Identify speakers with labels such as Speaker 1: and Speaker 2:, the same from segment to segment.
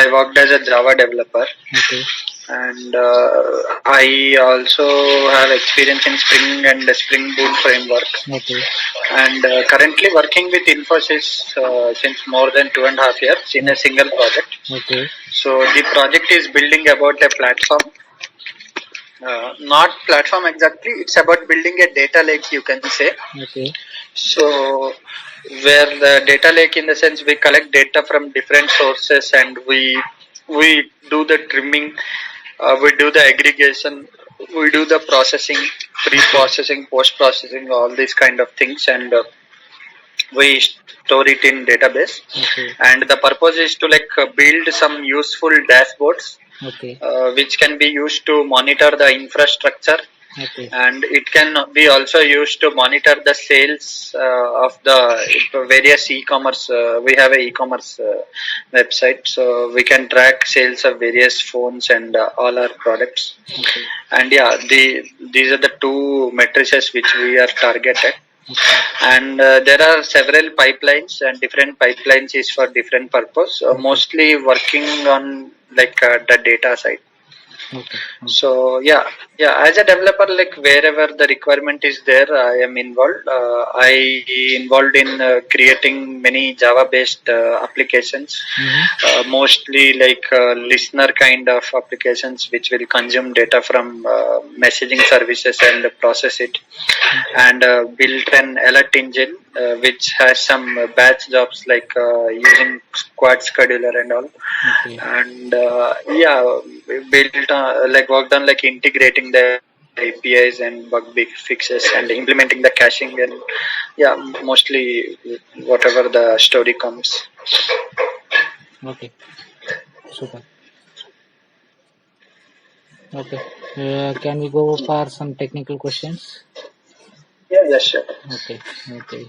Speaker 1: I worked as a Java developer,
Speaker 2: Okay.
Speaker 1: and I also have experience in Spring and the Spring Boot framework.
Speaker 2: Okay.
Speaker 1: And currently working with Infosys since more than 2.5 years in a single project.
Speaker 2: Okay.
Speaker 1: So the project is building about a platform. Not platform exactly. It's about building a data lake, you can say.
Speaker 2: Okay.
Speaker 1: So where the data lake, in the sense, we collect data from different sources and we do the trimming, we do the aggregation, we do the processing, pre-processing, post-processing, all these kind of things, and we store it in database.
Speaker 2: Okay.
Speaker 1: And the purpose is to build some useful dashboards
Speaker 2: Okay.
Speaker 1: which can be used to monitor the infrastructure,
Speaker 2: Okay.
Speaker 1: and it can be also used to monitor the sales of the various e-commerce. We have a e-commerce website, so we can track sales of various phones and all our products.
Speaker 2: Okay.
Speaker 1: And yeah, these are the two matrices which we are targeted. And there are several pipelines, and different pipelines is for different purpose, mostly working on the data side.
Speaker 2: Okay.
Speaker 1: So as a developer, wherever the requirement is there, I am involved. I involved in creating many Java based applications, mostly listener kind of applications which will consume data from messaging services and process it, and built an alert engine which has some batch jobs using Squad scheduler and all.
Speaker 2: Okay.
Speaker 1: And we built worked on integrating the APIs and bug fixes and implementing the caching, and mostly whatever the story comes.
Speaker 2: Okay. Super. Okay. Can we go for some technical questions?
Speaker 1: Yeah, sure.
Speaker 2: Okay. Okay.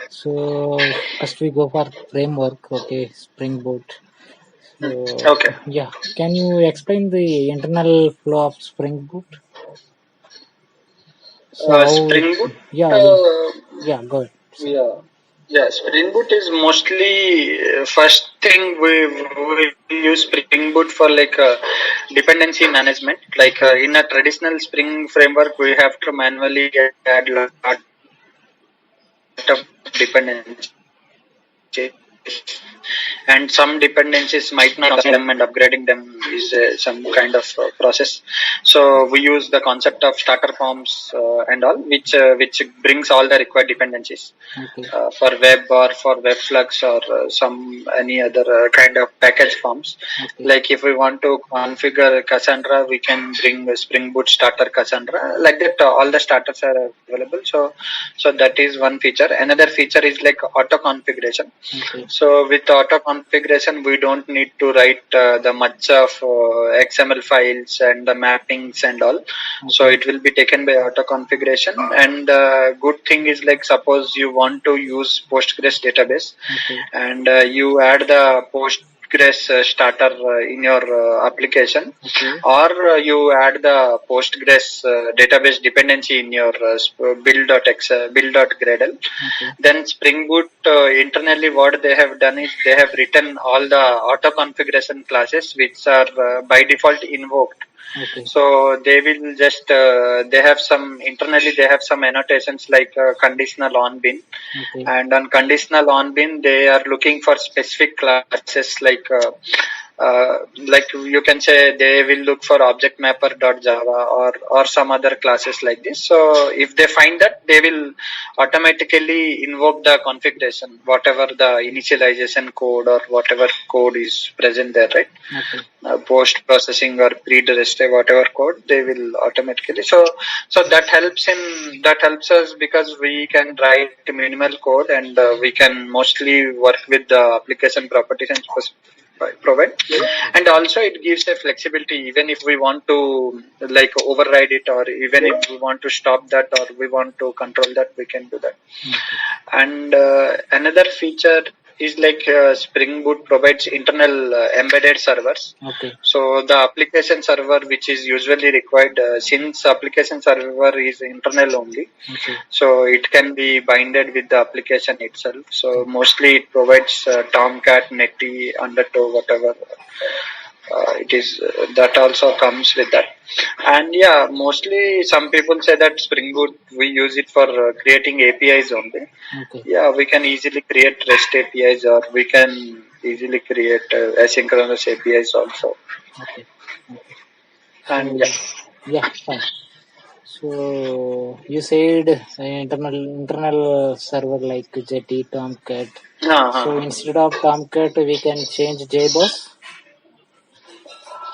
Speaker 2: So first we go for framework. Okay. Spring Boot. So
Speaker 1: Okay.
Speaker 2: yeah, can you explain the internal flow of Spring Boot? So how it,
Speaker 1: Spring Boot.
Speaker 2: yeah,
Speaker 1: Uh,
Speaker 2: yeah, go ahead.
Speaker 1: yeah. Yeah, Spring Boot is mostly first thing we use Spring Boot for dependency management. In a traditional Spring framework, we have to manually add lot of dependencies, and some dependencies might not have them, and upgrading them is some kind of process. So we use the concept of starter forms and all, which brings all the required dependencies
Speaker 2: Okay.
Speaker 1: for web or for Webflux or some any other kind of package forms.
Speaker 2: Okay.
Speaker 1: Like if we want to configure Cassandra, we can bring Spring Boot starter Cassandra. Like that, all the starters are available. So that is one feature. Another feature is auto configuration.
Speaker 2: Okay.
Speaker 1: So with auto configuration, we don't need to write the much of XML files and the mappings and all. So it will be taken by auto configuration. And good thing is suppose you want to use Postgres database, and you add the Postgres starter in your application, or you add the Postgres database dependency in your build.gradle. Then Spring Boot internally what they have done is they have written all the auto configuration classes which are by default invoked.
Speaker 2: Okay.
Speaker 1: So they will just they have some internally they have some annotations conditional on bin, and on conditional on bin they are looking for specific classes like you can say they will look for object mapper.java or some other classes like this. So if they find that, they will automatically invoke the configuration, whatever the initialization code or whatever code is present there, right? Post processing or pre-register, whatever code, they will automatically. So that helps us because we can write minimal code, and we can mostly work with the application properties and provide. And also it gives a flexibility, even if we want to override it, or even if we want to stop that, or we want to control that, we can do that. And another feature is like Spring Boot provides internal embedded servers.
Speaker 2: Okay.
Speaker 1: So the application server, which is usually required, since application server is internal only,
Speaker 2: Okay.
Speaker 1: so it can be binded with the application itself. So mostly it provides Tomcat, Netty, Undertow, whatever it is. That also comes with that. And yeah, mostly some people say that Spring Boot we use it for creating APIs only.
Speaker 2: Okay.
Speaker 1: Yeah, we can easily create REST APIs, or we can easily create asynchronous APIs also.
Speaker 2: Okay. Okay.
Speaker 1: And
Speaker 2: So yeah, fine. So you said internal server like Jetty, Tomcat.
Speaker 1: yeah,
Speaker 2: So instead of Tomcat, we can change JBoss,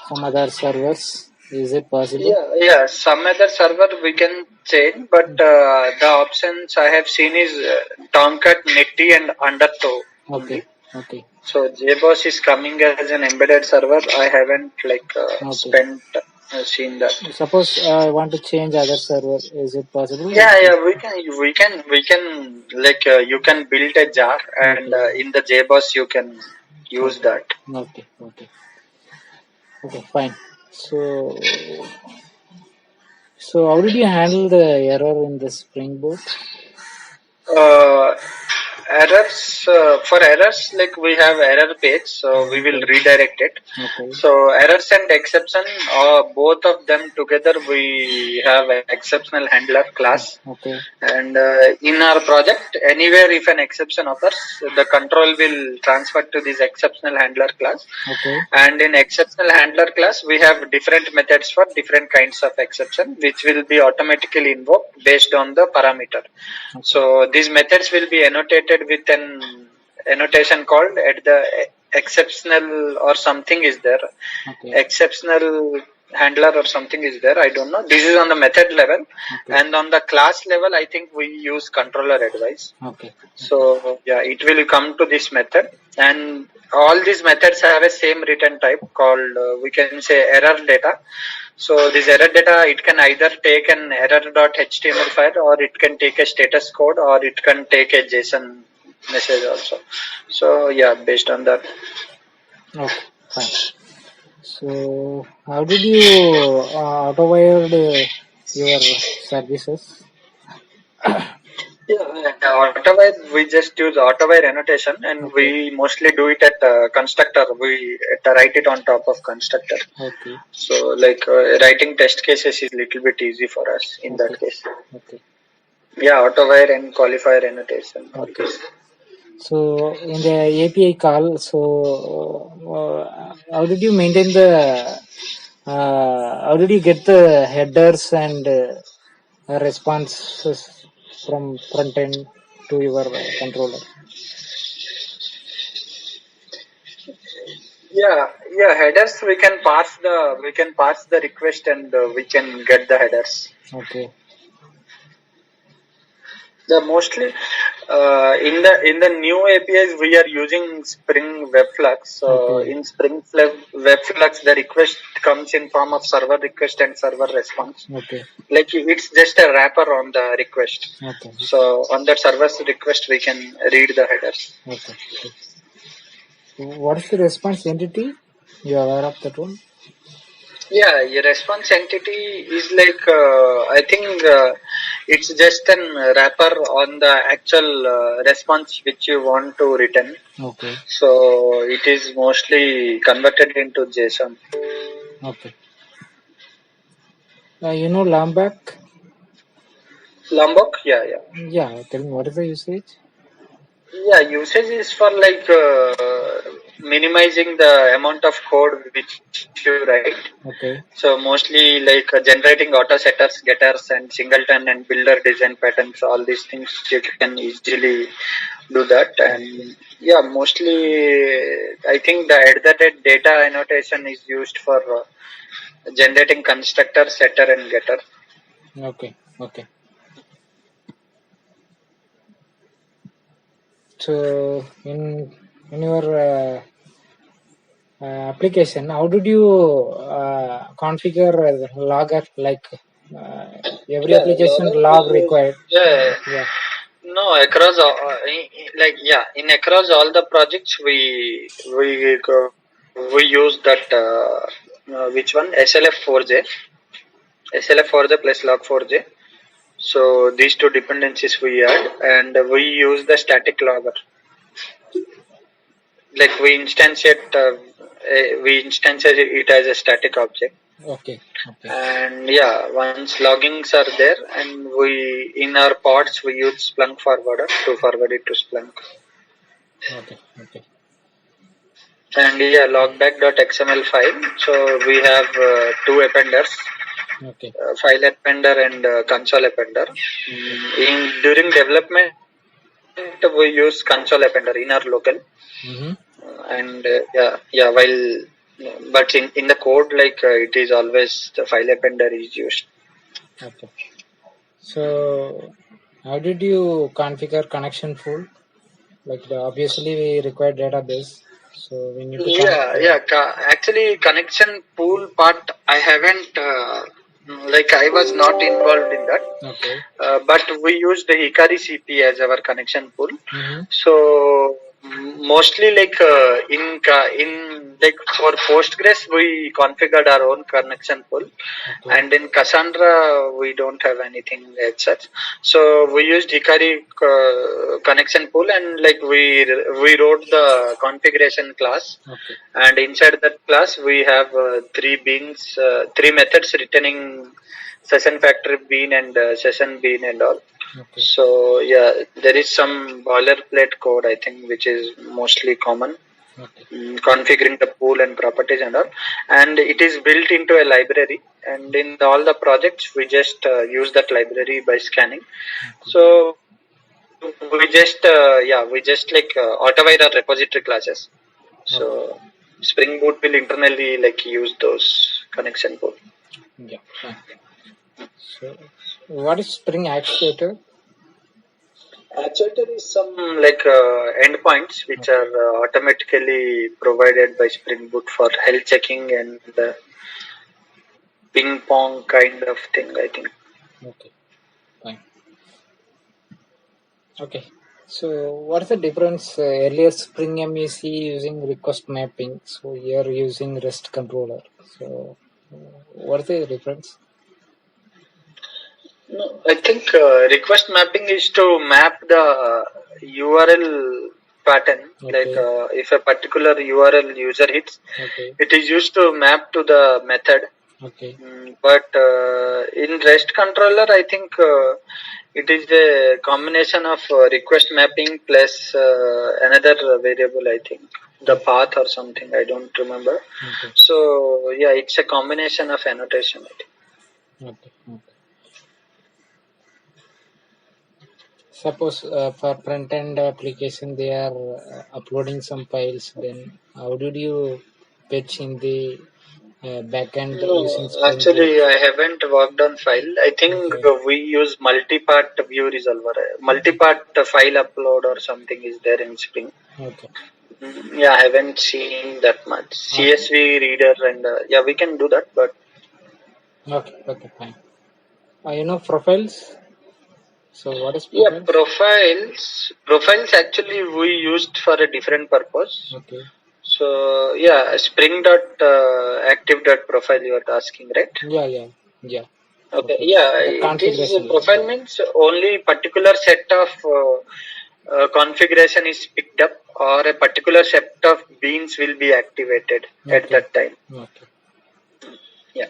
Speaker 2: some other servers. Is it possible?
Speaker 1: yeah, some other server we can change, but the options I have seen is Tomcat, Netty, and Undertow
Speaker 2: Okay.
Speaker 1: only.
Speaker 2: Okay.
Speaker 1: So JBoss is coming as an embedded server. I haven't
Speaker 2: Okay.
Speaker 1: spent seen that.
Speaker 2: Suppose I want to change other server. Is it possible?
Speaker 1: Yeah, we can like you can build a jar, and
Speaker 2: Okay.
Speaker 1: in the JBoss you can use
Speaker 2: Okay.
Speaker 1: that.
Speaker 2: Okay. Okay. Okay. Fine. So how did you handle the error in the Spring Boot?
Speaker 1: Uh, Errors for errors, like we have error page, so we will redirect it.
Speaker 2: Okay.
Speaker 1: So errors and exception, both of them together, we have an exceptional handler class.
Speaker 2: Okay.
Speaker 1: And in our project, anywhere if an exception occurs, the control will transfer to this exceptional handler class.
Speaker 2: Okay.
Speaker 1: And in exceptional handler class, we have different methods for different kinds of exception, which will be automatically invoked based on the parameter. So these methods will be annotated with an annotation called at the exceptional or something is there.
Speaker 2: Okay.
Speaker 1: Exceptional handler or something is there. I don't know. This is on the method level.
Speaker 2: Okay.
Speaker 1: And on the class level, I think we use controller advice.
Speaker 2: Okay.
Speaker 1: So yeah, it will come to this method, and all these methods have a same return type called we can say error data. So this error data, it can either take an error.html file, or it can take a status code, or it can take a JSON message also. So yeah, based on that.
Speaker 2: Okay. Fine. So how did you auto-wired your services?
Speaker 1: Yeah, AutoWire, we just use AutoWire annotation, and
Speaker 2: Okay.
Speaker 1: we mostly do it at constructor. We write it on top of constructor.
Speaker 2: Okay.
Speaker 1: So like writing test cases is little bit easy for us in
Speaker 2: Okay.
Speaker 1: that case.
Speaker 2: Okay.
Speaker 1: Yeah, AutoWire and qualifier annotation.
Speaker 2: Okay. So in the API call, so how did you maintain the how did you get the headers and responses from front end to your controller?
Speaker 1: Yeah, headers we can pass the request, and we can get the headers.
Speaker 2: Okay.
Speaker 1: The mostly in the new APIs we are using Spring Webflux.
Speaker 2: Okay.
Speaker 1: In Spring Webflux, the request comes in form of server request and server response.
Speaker 2: Okay.
Speaker 1: Like it's just a wrapper on the request.
Speaker 2: Okay.
Speaker 1: So on that server's request, we can read the headers.
Speaker 2: Okay. Okay. What is the response entity? You are aware of that one?
Speaker 1: Yeah, your response entity is like I think it's just an wrapper on the actual response which you want to return.
Speaker 2: Okay.
Speaker 1: So it is mostly converted into JSON.
Speaker 2: Okay. You know Lombok?
Speaker 1: Lombok, yeah.
Speaker 2: Yeah. Tell me what is the usage?
Speaker 1: Yeah, usage is for like minimizing the amount of code which you write.
Speaker 2: Okay.
Speaker 1: So mostly like generating auto setters, getters, and singleton and builder design patterns. All these things you can easily do that. And yeah, mostly I think the at the rate data annotation is used for generating constructor, setter, and getter.
Speaker 2: Okay. Okay. So in your application, how did you configure logger like every application log required?
Speaker 1: Yeah.
Speaker 2: Yeah.
Speaker 1: No, across in across all the projects we use that which one SLF4J plus log4j. So these two dependencies we add, and we use the static logger. Like we instantiate it as a static object.
Speaker 2: Okay. Okay.
Speaker 1: And yeah, once loggings are there, and we in our pods we use Splunk forwarder to forward it to Splunk.
Speaker 2: Okay. Okay.
Speaker 1: And yeah, logback.xml file. So we have two appenders,
Speaker 2: Okay.
Speaker 1: file appender and console appender. During development, we use console appender in our local.
Speaker 2: Mm-hmm.
Speaker 1: And but in the code, like it is always the file appender is used.
Speaker 2: Okay. So how did you configure connection pool? Like obviously we require database, so we need to
Speaker 1: Actually, connection pool part I haven't I was not involved in that.
Speaker 2: Okay.
Speaker 1: But we used the Hikari CP as our connection pool.
Speaker 2: Mm-hmm.
Speaker 1: So mostly in for Postgres we configured our own connection pool.
Speaker 2: Okay.
Speaker 1: And in Cassandra we don't have anything as such. So we used Hikari connection pool, and we wrote the configuration class.
Speaker 2: Okay.
Speaker 1: And inside that class we have three methods returning session factory bean and session bean and all.
Speaker 2: Okay.
Speaker 1: So yeah, there is some boilerplate code, I think, which is mostly common.
Speaker 2: Okay.
Speaker 1: Configuring the pool and properties and all, and it is built into a library, and in all the projects we just use that library by scanning. So we just autovide our repository classes. So Spring Boot will internally use those connection pool.
Speaker 2: Yeah. So what is Spring Actuator?
Speaker 1: Actuator is some endpoints which are automatically provided by Spring Boot for health checking and ping pong kind of thing, I think.
Speaker 2: Okay, fine. Okay, so what's the difference? Earlier Spring MEC using request mapping, so here using REST controller. So what's the difference?
Speaker 1: No, I think request mapping is to map the URL pattern.
Speaker 2: Okay.
Speaker 1: If a particular URL user hits,
Speaker 2: Okay.
Speaker 1: it is used to map to the method.
Speaker 2: Okay.
Speaker 1: But in REST controller, I think it is a combination of request mapping plus another variable, I think, the path or something, I don't remember.
Speaker 2: Okay.
Speaker 1: So yeah, it's a combination of annotation, I think.
Speaker 2: Okay. Okay. Suppose for front-end application they are uploading some files, then how did you fetch in the backend using Spring
Speaker 1: Actually,
Speaker 2: Boot?
Speaker 1: I haven't worked on file. I think we use multi-part view resolver. Multi-part file upload or something is there in Spring.
Speaker 2: Okay.
Speaker 1: Yeah, I haven't seen that much. CSV reader and yeah, we can do that, but
Speaker 2: Okay. Okay, fine. You know profiles? So what is profiles?
Speaker 1: Profiles actually we used for a different purpose.
Speaker 2: Okay.
Speaker 1: So yeah, spring.active.profile you are asking, right?
Speaker 2: Yeah.
Speaker 1: Okay. Yeah, it is profile means only particular set of configuration is picked up, or a particular set of beans will be activated at that time.
Speaker 2: Okay. Yeah.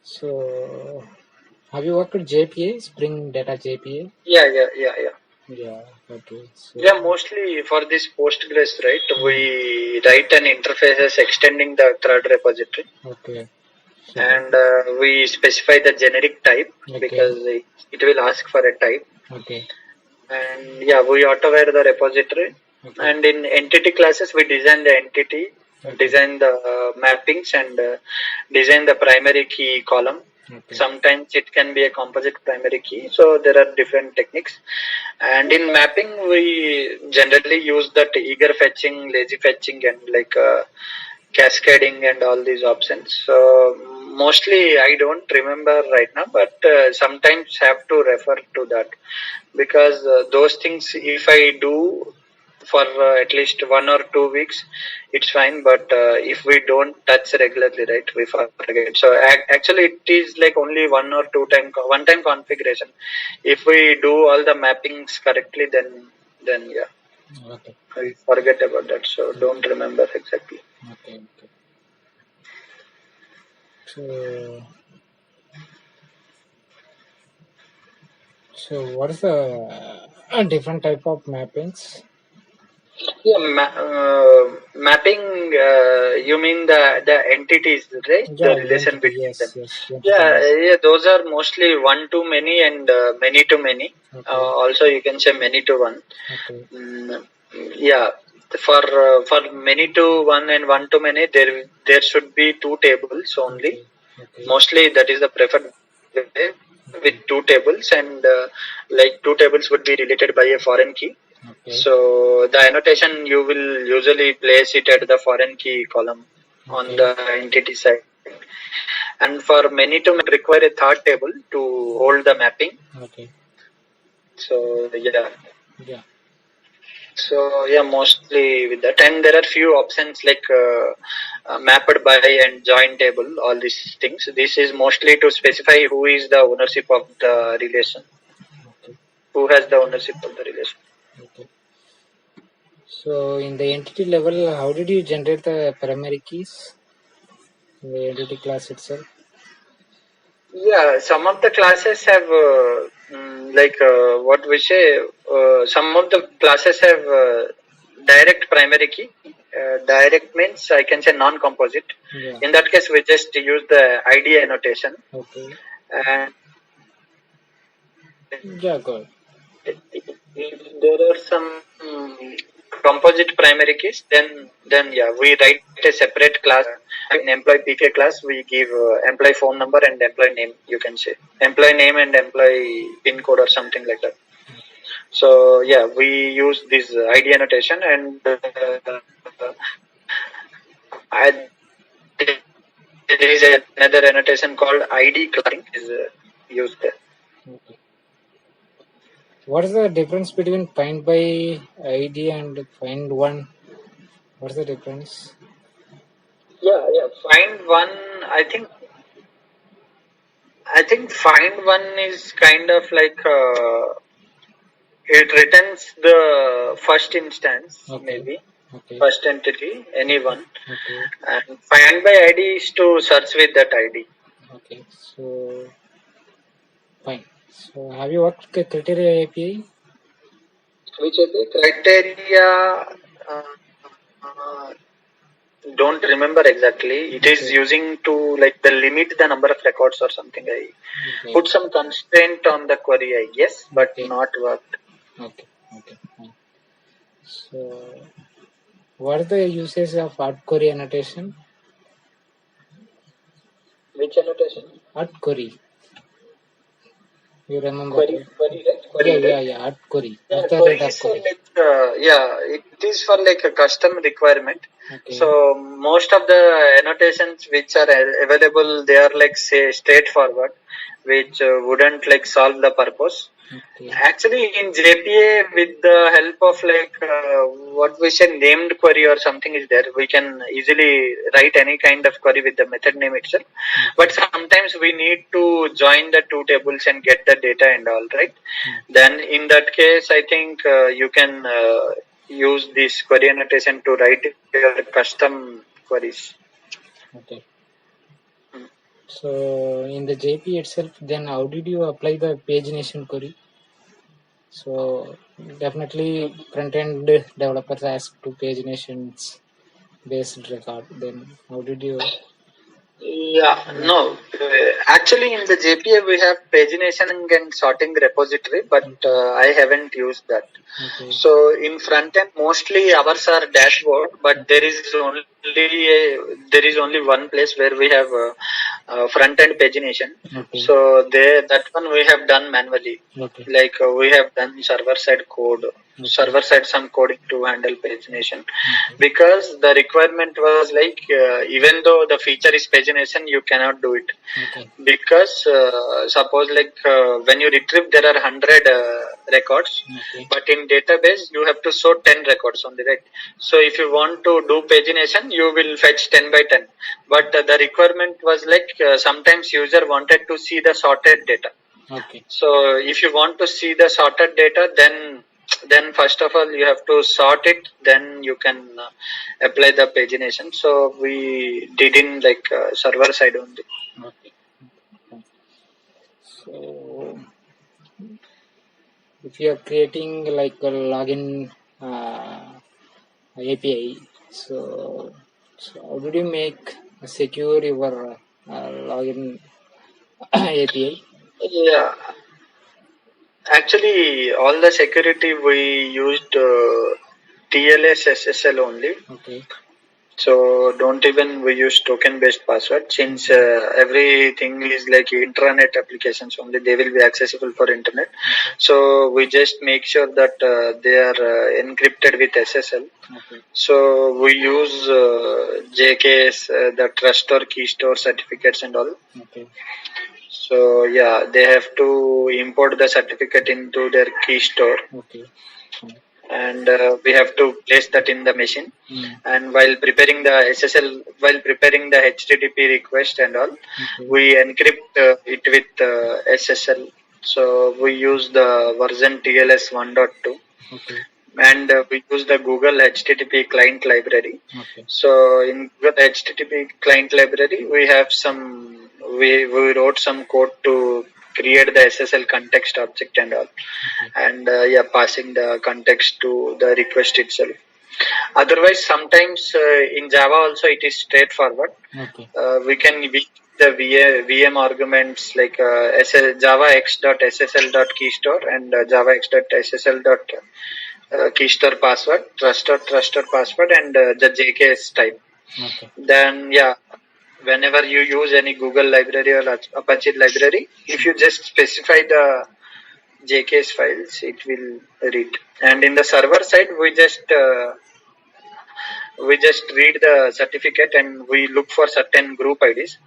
Speaker 2: So have you worked with JPA, Spring Data JPA?
Speaker 1: Yeah.
Speaker 2: Okay. So
Speaker 1: yeah, mostly for this Postgres, right? We write an interfaces extending the thread repository.
Speaker 2: Okay.
Speaker 1: And we specify the generic type because it will ask for a type.
Speaker 2: Okay.
Speaker 1: And yeah, we auto-wire the repository. Okay. And in entity classes, we design the entity, design the mappings, and design the primary key column. Okay. Sometimes it can be a composite primary key. So there are different techniques. And in mapping, we generally use that eager fetching, lazy fetching, and cascading and all these options. So mostly I don't remember right now, but sometimes have to refer to that, because those things if I do for at least 1 or 2 weeks, it's fine. But if we don't touch regularly, right, we forget. So actually, it is like only 1 or 2 time configuration. If we do all the mappings correctly, then yeah,
Speaker 2: Okay.
Speaker 1: I forget about that. So don't remember exactly.
Speaker 2: Okay. Okay. So, what is the different type of mappings?
Speaker 1: Yeah, mapping. You mean the entities, right? The
Speaker 2: Yeah,
Speaker 1: relation
Speaker 2: entity.
Speaker 1: between them.
Speaker 2: Yes, yes, entity
Speaker 1: Yeah,
Speaker 2: map.
Speaker 1: yeah. Those are mostly one to many and many to many.
Speaker 2: Okay.
Speaker 1: Also, you can say many to one.
Speaker 2: Okay.
Speaker 1: Mm, yeah. For many to one and one to many, there should be two tables only.
Speaker 2: Okay. Okay.
Speaker 1: Mostly, that is the preferred way, with
Speaker 2: Okay.
Speaker 1: two tables, and like two tables would be related by a foreign key.
Speaker 2: Okay.
Speaker 1: So the annotation you will usually place it at the foreign key column on
Speaker 2: Okay.
Speaker 1: the entity side. And for many to many require a third table to hold the mapping.
Speaker 2: Okay.
Speaker 1: So yeah.
Speaker 2: Yeah.
Speaker 1: So yeah, mostly with that. And there are few options like mapped by and join table, all these things. This is mostly to specify who is the ownership of the relation,
Speaker 2: Okay.
Speaker 1: who has the ownership of the relation.
Speaker 2: Okay. So, in the entity level, how did you generate the primary keys in the entity class itself?
Speaker 1: Yeah, some of the classes have like what we say. Some of the classes have direct primary key. Direct means I can say non-composite.
Speaker 2: Yeah.
Speaker 1: In that case, we just use the ID annotation,
Speaker 2: Okay.
Speaker 1: and
Speaker 2: Yeah, good.
Speaker 1: if there are some composite primary keys, then yeah, we write a separate class. In employee PK class, we give employee phone number and employee name. You can say employee name and employee pin code or something like that. So yeah, we use this ID annotation, and I, there is another annotation called ID classing is used there.
Speaker 2: Okay. What is the difference between find by ID and find one? What's the difference?
Speaker 1: Yeah, yeah. Find one. I think I think find one is kind of like it returns the first instance,
Speaker 2: Okay.
Speaker 1: maybe
Speaker 2: Okay.
Speaker 1: first entity,
Speaker 2: Okay.
Speaker 1: anyone,
Speaker 2: Okay.
Speaker 1: and find by ID is to search with that ID.
Speaker 2: Okay. So fine. So have you worked with criteria API?
Speaker 1: Which are the criteria? Uh, uh, don't remember exactly. It is
Speaker 2: Okay.
Speaker 1: using to like the limit the number of records or something. I
Speaker 2: Okay.
Speaker 1: put some constraint on the query, I guess, but
Speaker 2: Okay.
Speaker 1: not worked.
Speaker 2: Okay. Okay. Fine. So what is the usage of hard query annotation?
Speaker 1: Which annotation?
Speaker 2: Hard query. You remember, right?
Speaker 1: Right?
Speaker 2: Yeah,
Speaker 1: Query,
Speaker 2: yeah,
Speaker 1: right?
Speaker 2: yeah. Hard query.
Speaker 1: Yeah,
Speaker 2: What's the rate of
Speaker 1: queries are
Speaker 2: query?
Speaker 1: like it is for like a custom requirement.
Speaker 2: Okay.
Speaker 1: So most of the annotations which are available, they are like say straightforward, which wouldn't like solve the purpose.
Speaker 2: Okay.
Speaker 1: Actually, in JPA, with the help of like what we say named query or something is there, we can easily write any kind of query with the method name itself. But sometimes we need to join the two tables and get the data and all, right? Then in that case, I think you can use this query annotation to write your custom queries.
Speaker 2: Okay. So in the JP itself, then how did you apply the pagination query? So definitely front-end developers ask to paginations based record. Then how did you?
Speaker 1: Yeah, no. Actually, in the JPA we have pagination and sorting repository, but
Speaker 2: Okay.
Speaker 1: I haven't used that.
Speaker 2: Okay.
Speaker 1: So in front end, mostly ours are dashboard, but there is only one place where we have front end pagination.
Speaker 2: Okay.
Speaker 1: So there, that one we have done manually.
Speaker 2: Okay.
Speaker 1: Like we have done server side code server side some coding to handle pagination,
Speaker 2: Okay.
Speaker 1: because the requirement was like even though the feature is pagination, you cannot do it,
Speaker 2: Okay.
Speaker 1: because suppose like when you retrieve there are 100 records,
Speaker 2: Okay.
Speaker 1: but in database you have to show 10 records only, right? So if you want to do pagination, you will fetch 10 by 10, but the requirement was like sometimes user wanted to see the sorted data.
Speaker 2: Okay.
Speaker 1: So if you want to see the sorted data, then first of all you have to sort it, then you can apply the pagination. So we did in like server side only.
Speaker 2: Okay. So if you are creating like a login API, so how did you make secure your login API?
Speaker 1: Yeah, actually all the security we used TLS SSL only.
Speaker 2: Okay.
Speaker 1: So don't even we use token based password, since everything is like intranet applications only, they will be accessible for internet.
Speaker 2: Okay.
Speaker 1: So we just make sure that they are encrypted with SSL.
Speaker 2: Okay.
Speaker 1: So we use JKS, the trust or key store certificates and all.
Speaker 2: Okay.
Speaker 1: So yeah, they have to import the certificate into their key store,
Speaker 2: Okay.
Speaker 1: and we have to place that in the machine.
Speaker 2: Mm.
Speaker 1: And while preparing the SSL, while preparing the HTTP request and all,
Speaker 2: Okay.
Speaker 1: we encrypt it with SSL. So we use the version TLS 1.2,
Speaker 2: Okay.
Speaker 1: and we use the Google HTTP client library.
Speaker 2: Okay.
Speaker 1: So in Google HTTP client library, we have some, we wrote some code to create the SSL context object and all,
Speaker 2: Okay.
Speaker 1: and yeah, passing the context to the request itself. Otherwise, sometimes in Java also it is straightforward.
Speaker 2: Okay.
Speaker 1: We can use the VM arguments like Java x.ssl.keystore and Java x.ssl.keystore password, trusted password, and the JKS type.
Speaker 2: Okay.
Speaker 1: Then yeah, whenever you use any Google library or Apache library, if you just specify the JKS files, it will read. And in the server side, we just read the certificate and we look for certain group IDs,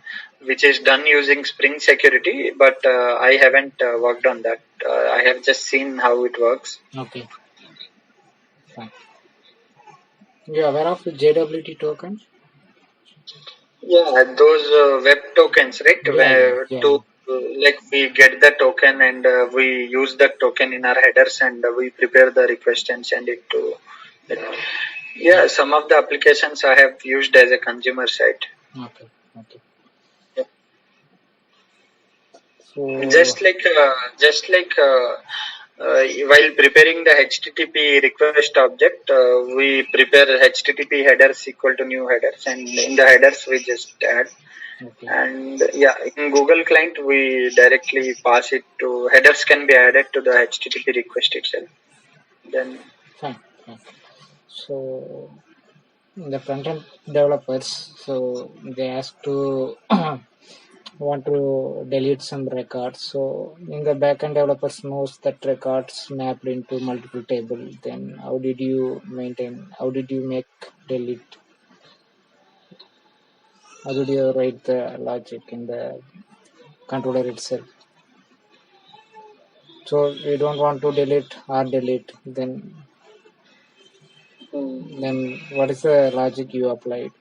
Speaker 1: which is done using Spring Security. But I haven't worked on that. I have just seen how it works.
Speaker 2: Okay. Fine. You are aware of the JWT token?
Speaker 1: Yeah, those web tokens, right? Where
Speaker 2: Yeah.
Speaker 1: to like we get the token and we use that token in our headers, and we prepare the request and send it to. Yeah, some of the applications I have used as a consumer site.
Speaker 2: Okay. Okay.
Speaker 1: Yeah.
Speaker 2: So
Speaker 1: While preparing the HTTP request object, we prepare HTTP headers equal to new headers, and in the headers we just add.
Speaker 2: okay.
Speaker 1: And yeah, in Google Client we directly pass it to, headers can be added to the HTTP request itself. Then
Speaker 2: Fine. Fine. So the front end developers, so they ask to want to delete some records. So in the backend developers knows that records mapped into multiple table. Then how did you maintain? How did you make delete? How did you write the logic in the controller itself? So you don't want to delete or delete. Then what is the logic you applied?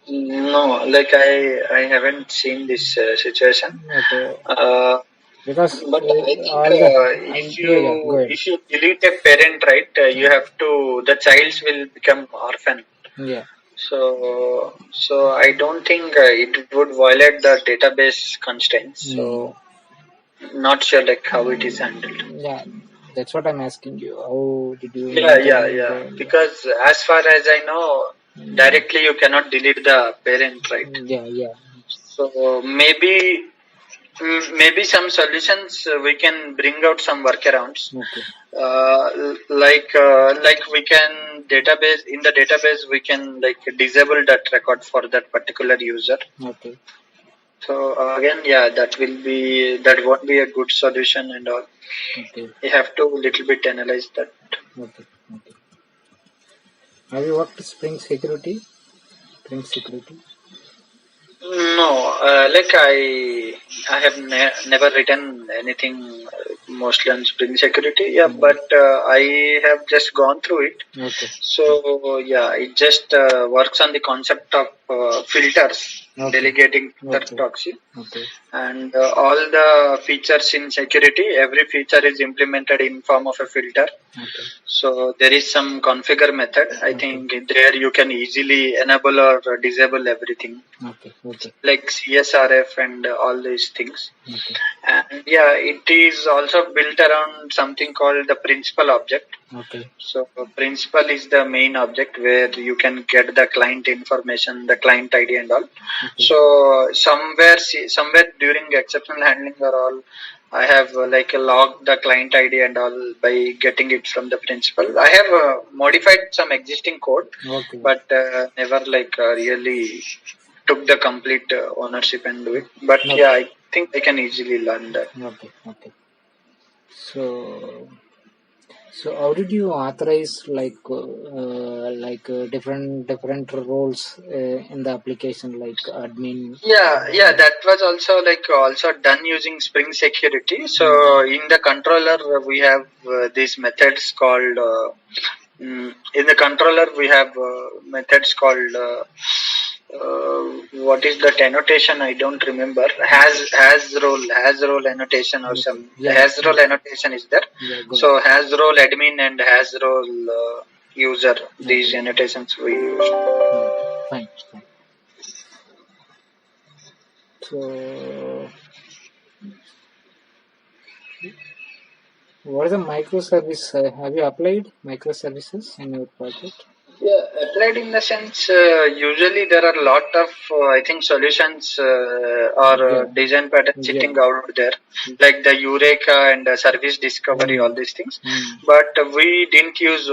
Speaker 1: no, like I haven't seen this situation.
Speaker 2: Okay.
Speaker 1: Uh,
Speaker 2: Because
Speaker 1: But I think
Speaker 2: all the go ahead.
Speaker 1: if you delete a parent, right, you have to, the childs will become orphan.
Speaker 2: Yeah.
Speaker 1: So I don't think it would violate the database constraints. So not sure like how it is handled.
Speaker 2: Yeah, that's what I'm asking you. How did you
Speaker 1: Yeah.
Speaker 2: maintain the
Speaker 1: Because as far as I know, directly you cannot delete the parent, right?
Speaker 2: yeah.
Speaker 1: So maybe some solutions we can bring out some workarounds.
Speaker 2: Okay.
Speaker 1: Like we can database, in the database we can like disable that record for that particular user.
Speaker 2: Okay.
Speaker 1: So again, that won't be a good solution and all.
Speaker 2: Okay.
Speaker 1: You have to little bit analyze that.
Speaker 2: Okay. Okay. Have you worked Spring Security? Spring Security.
Speaker 1: No, I have never written anything mostly on Spring Security. Yeah, but I have just gone through it.
Speaker 2: Okay.
Speaker 1: So yeah, it just works on the concept of filters,
Speaker 2: Okay.
Speaker 1: delegating filter
Speaker 2: Okay.
Speaker 1: proxy,
Speaker 2: Okay.
Speaker 1: and all the features in security. Every feature is implemented in form of a filter.
Speaker 2: Okay.
Speaker 1: So there is some configure method. I think there you can easily enable or disable everything,
Speaker 2: Okay. Okay.
Speaker 1: like CSRF and all these things.
Speaker 2: Okay.
Speaker 1: And yeah, it is also built around something called the principal object.
Speaker 2: Okay.
Speaker 1: So principal is the main object where you can get the client information, the client ID and all.
Speaker 2: Okay.
Speaker 1: So somewhere during exceptional handling or all, I have logged the client ID and all by getting it from the principal. I have modified some existing code,
Speaker 2: Okay.
Speaker 1: but never really took the complete ownership and do it. But
Speaker 2: Okay.
Speaker 1: yeah, I think I can easily learn that.
Speaker 2: Okay. Okay. So how did you authorize different roles in the application, like admin?
Speaker 1: Yeah, that was also done using Spring Security. So in the controller we have these methods called in the controller we have methods called what is that annotation? I don't remember. Has role annotation or
Speaker 2: Okay.
Speaker 1: some
Speaker 2: Yeah.
Speaker 1: has role annotation is there.
Speaker 2: Yeah. Good.
Speaker 1: So has role admin and has role user. These
Speaker 2: Okay.
Speaker 1: annotations we use.
Speaker 2: Fine. Fine. So what is a microservice? Have you applied microservices in your project?
Speaker 1: Yeah, applied in the sense, usually there are a lot of, I think, solutions or
Speaker 2: Yeah.
Speaker 1: design patterns
Speaker 2: Yeah.
Speaker 1: sitting out there, like the Eureka and Service Discovery, all these things. But we didn't use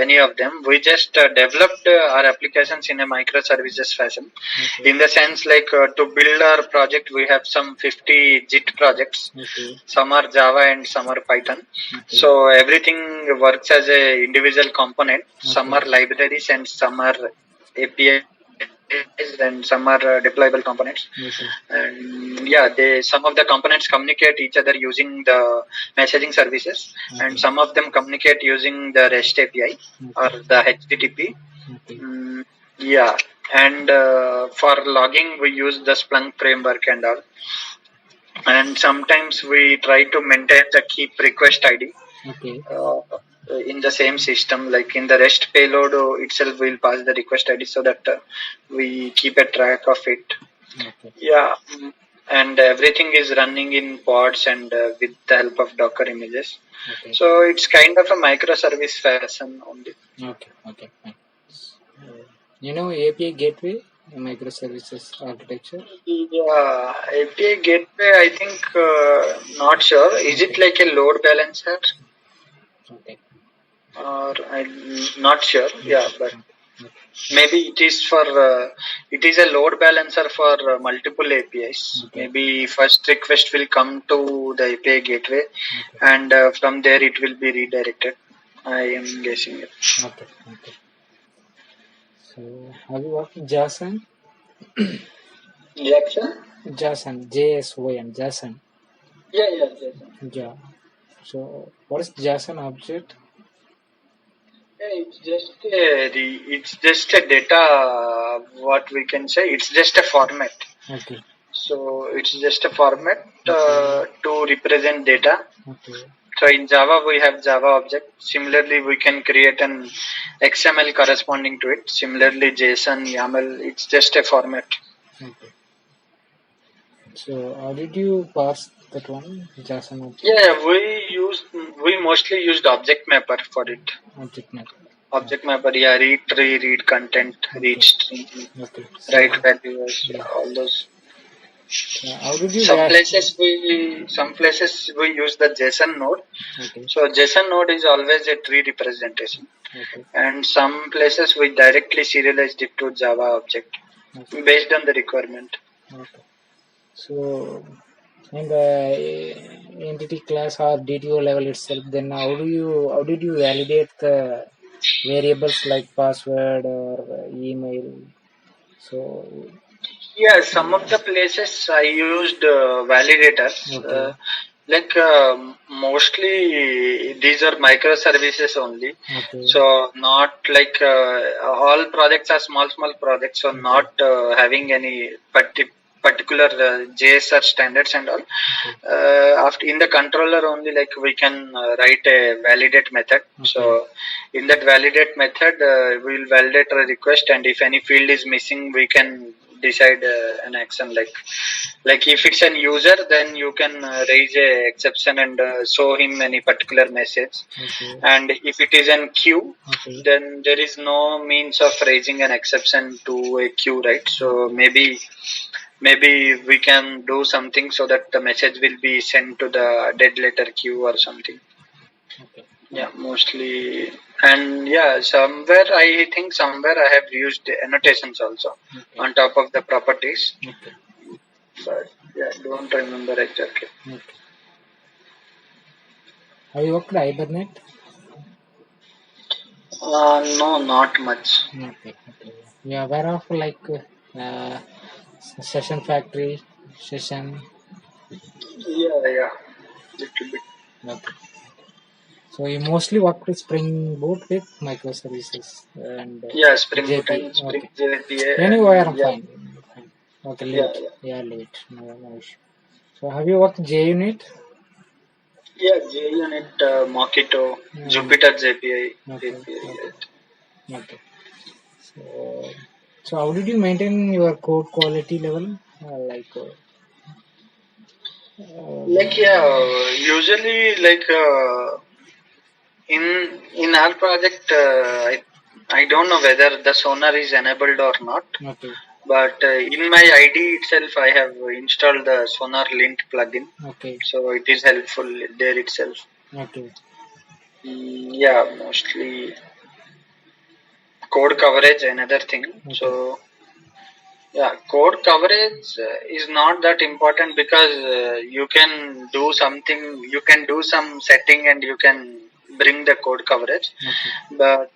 Speaker 1: any of them. We just developed our applications in a microservices fashion.
Speaker 2: Okay.
Speaker 1: In the sense, to build our project, we have some 50 JIT projects.
Speaker 2: Okay.
Speaker 1: Some are Java and some are Python.
Speaker 2: Okay.
Speaker 1: So everything works as a individual component. Some
Speaker 2: Okay.
Speaker 1: are libraries and some are APIs and some are deployable components.
Speaker 2: Okay.
Speaker 1: And yeah, some of the components communicate each other using the messaging services, and some of them communicate using the REST API or the HTTP.
Speaker 2: Okay.
Speaker 1: Yeah, and for logging we use the Splunk framework and all. And sometimes we try to maintain the keep request ID
Speaker 2: Okay.
Speaker 1: in the same system, like in the REST payload itself we'll pass the request ID so that we keep a track of it.
Speaker 2: Okay.
Speaker 1: Yeah, and everything is running in pods and with the help of Docker images.
Speaker 2: Okay.
Speaker 1: So it's kind of a microservice fashion only.
Speaker 2: Okay. Okay. Fine. API gateway microservices architecture.
Speaker 1: Yeah, API gateway, I think not sure. Is it like a load balancer?
Speaker 2: Okay.
Speaker 1: Or I'm not sure. Yeah, but maybe it is it is a load balancer for multiple APIs.
Speaker 2: Okay.
Speaker 1: Maybe first request will come to the API gateway, and from there it will be redirected. I am guessing it.
Speaker 2: Okay. Okay. So have you worked with JSON?
Speaker 1: Jackson?
Speaker 2: JSON, JSON, JSON.
Speaker 1: Yeah, Jackson.
Speaker 2: Yeah. So what is JSON object?
Speaker 1: It's just a data. What we can say, it's just a format.
Speaker 2: Okay.
Speaker 1: So it's just a format to represent data.
Speaker 2: Okay.
Speaker 1: So in Java we have Java object. Similarly, we can create an XML corresponding to it. Similarly, JSON, YAML, it's just a format.
Speaker 2: Okay. So how did you pass that one, JSON object?
Speaker 1: Yeah, we mostly used object mapper for it.
Speaker 2: Object map.
Speaker 1: Object mapper, yeah, read tree, read content, read string,
Speaker 2: Okay.
Speaker 1: write values, all those.
Speaker 2: How did you?
Speaker 1: Some places we use the JSON node.
Speaker 2: Okay.
Speaker 1: So JSON node is always a tree representation.
Speaker 2: Okay.
Speaker 1: And some places we directly serialized it to Java object based on the requirement.
Speaker 2: Okay. So in the entity class or DTO level itself, then how did you validate the variables like password or email? So
Speaker 1: Yeah, some of the places I used validators.
Speaker 2: okay,
Speaker 1: Mostly these are microservices only.
Speaker 2: okay,
Speaker 1: So not like all projects are small projects. So
Speaker 2: okay,
Speaker 1: not having any particular JSR standards and all.
Speaker 2: okay,
Speaker 1: After in the controller only, like we can write a validate method.
Speaker 2: okay,
Speaker 1: So in that validate method, we will validate a request, and if any field is missing, we can decide an action. Like if it's an user, then you can raise a exception and show him any particular message.
Speaker 2: okay,
Speaker 1: And if it is an queue,
Speaker 2: okay,
Speaker 1: then there is no means of raising an exception to a queue, right? So
Speaker 2: okay,
Speaker 1: maybe we can do something so that the message will be sent to the dead letter queue or something.
Speaker 2: okay,
Speaker 1: Yeah,
Speaker 2: fine.
Speaker 1: mostly. And yeah, somewhere I think somewhere I have used annotations also
Speaker 2: Okay,
Speaker 1: on top of the properties,
Speaker 2: okay,
Speaker 1: but yeah, don't remember exactly.
Speaker 2: okay. Have you worked Hibernate?
Speaker 1: No, not much.
Speaker 2: Okay, okay. You are aware of like session factory, session.
Speaker 1: Yeah, little bit.
Speaker 2: Okay. So you mostly work with Spring Boot with microservices and
Speaker 1: Yeah, Spring Boot
Speaker 2: JP.
Speaker 1: and Spring
Speaker 2: Okay.
Speaker 1: JPA
Speaker 2: Anyway,
Speaker 1: and
Speaker 2: I'm
Speaker 1: yeah,
Speaker 2: fine. Fine. Okay,
Speaker 1: yeah,
Speaker 2: late.
Speaker 1: yeah.
Speaker 2: Yeah, late. No, no issue. So have you worked JUnit?
Speaker 1: Yeah, JUnit, Mockito,
Speaker 2: Mm,
Speaker 1: Jupyter JPI,
Speaker 2: okay,
Speaker 1: API.
Speaker 2: okay,
Speaker 1: Right.
Speaker 2: okay. So, so how did you maintain your code quality level?
Speaker 1: Like yeah, usually like in our project, I don't know whether the Sonar is enabled or not.
Speaker 2: okay,
Speaker 1: But in my ID itself, I have installed the Sonar Lint plugin,
Speaker 2: okay,
Speaker 1: so it is helpful there itself.
Speaker 2: okay,
Speaker 1: Yeah, mostly code coverage, another thing.
Speaker 2: okay,
Speaker 1: So yeah, code coverage is not that important because you can do something, you can do some setting and you can bring the code coverage.
Speaker 2: okay,
Speaker 1: But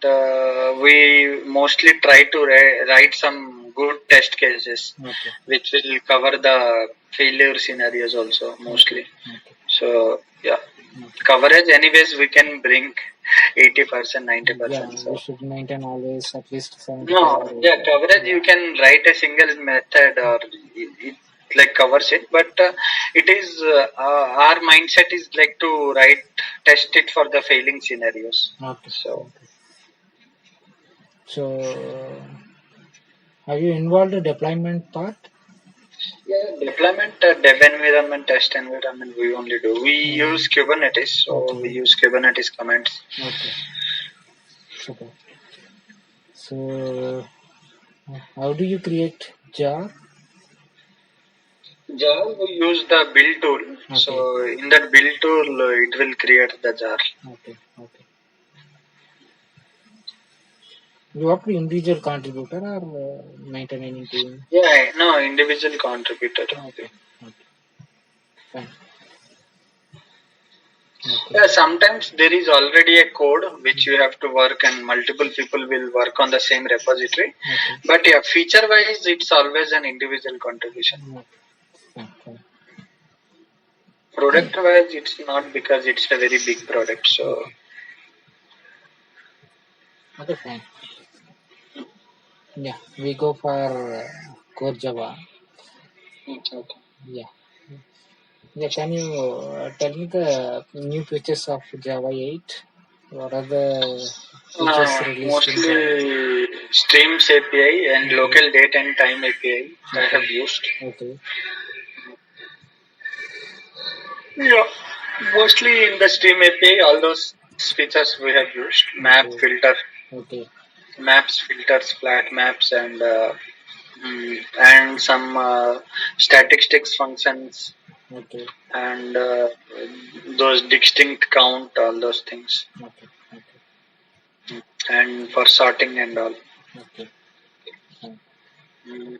Speaker 1: we mostly try to write some good test cases
Speaker 2: okay,
Speaker 1: which will cover the failure scenarios also
Speaker 2: okay,
Speaker 1: mostly.
Speaker 2: okay,
Speaker 1: So yeah,
Speaker 2: okay.
Speaker 1: coverage anyways we can bring 80%,
Speaker 2: Yeah,
Speaker 1: 90%.
Speaker 2: we
Speaker 1: So
Speaker 2: should maintain always at least 75
Speaker 1: no,
Speaker 2: or
Speaker 1: yeah,
Speaker 2: 80.
Speaker 1: coverage
Speaker 2: Yeah,
Speaker 1: you can write a single method or it like covers it, but it is our mindset is like to write test it for the failing scenarios.
Speaker 2: okay,
Speaker 1: So
Speaker 2: okay. So, have you involved the deployment part?
Speaker 1: yeah, deployment, dev environment, test environment, we only do. We
Speaker 2: Mm,
Speaker 1: use Kubernetes, so we
Speaker 2: okay,
Speaker 1: use Kubernetes commands.
Speaker 2: okay, super. So, how do you create jar?
Speaker 1: Jar, we use the build tool.
Speaker 2: Okay,
Speaker 1: So in that build tool, it will create the jar.
Speaker 2: okay, okay. You work with individual contributor or maintaining team?
Speaker 1: Yeah, no, individual contributor.
Speaker 2: Okay, okay, fine. Okay,
Speaker 1: Yeah, sometimes there is already a code which you have to work and multiple people will work on the same repository.
Speaker 2: okay,
Speaker 1: But yeah, feature wise, it's always an individual contribution.
Speaker 2: okay, fine, fine.
Speaker 1: Product wise, it's not because it's a very big product. So
Speaker 2: Okay, okay, fine. Yeah, we go for core Java.
Speaker 1: okay.
Speaker 2: Yeah. Yeah, can you tell me the new features of Java 8? What are the features released in Java?
Speaker 1: Mostly Streams API and
Speaker 2: Okay,
Speaker 1: local date and time API I have
Speaker 2: okay,
Speaker 1: used.
Speaker 2: okay,
Speaker 1: Yeah, mostly in the Stream API, all those features we have used. Map
Speaker 2: okay,
Speaker 1: filter,
Speaker 2: okay,
Speaker 1: maps filters, flat maps, and some statistics functions
Speaker 2: okay,
Speaker 1: and those distinct count, all those things,
Speaker 2: okay, okay,
Speaker 1: and for sorting and all.
Speaker 2: okay, fine.
Speaker 1: Mm.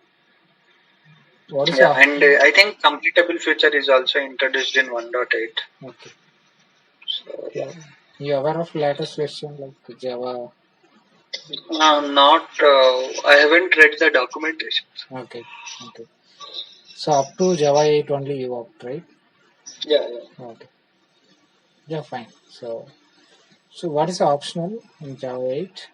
Speaker 2: What is
Speaker 1: Yeah,
Speaker 2: the
Speaker 1: and I think completable feature is also introduced in 1.8.
Speaker 2: okay?
Speaker 1: So yeah,
Speaker 2: So you aware of latest version like Java?
Speaker 1: not I haven't read the documentation.
Speaker 2: Okay, okay. So up to Java 8 only you opt, right?
Speaker 1: Yeah, yeah.
Speaker 2: Okay, yeah, fine. So what is the optional in Java 8?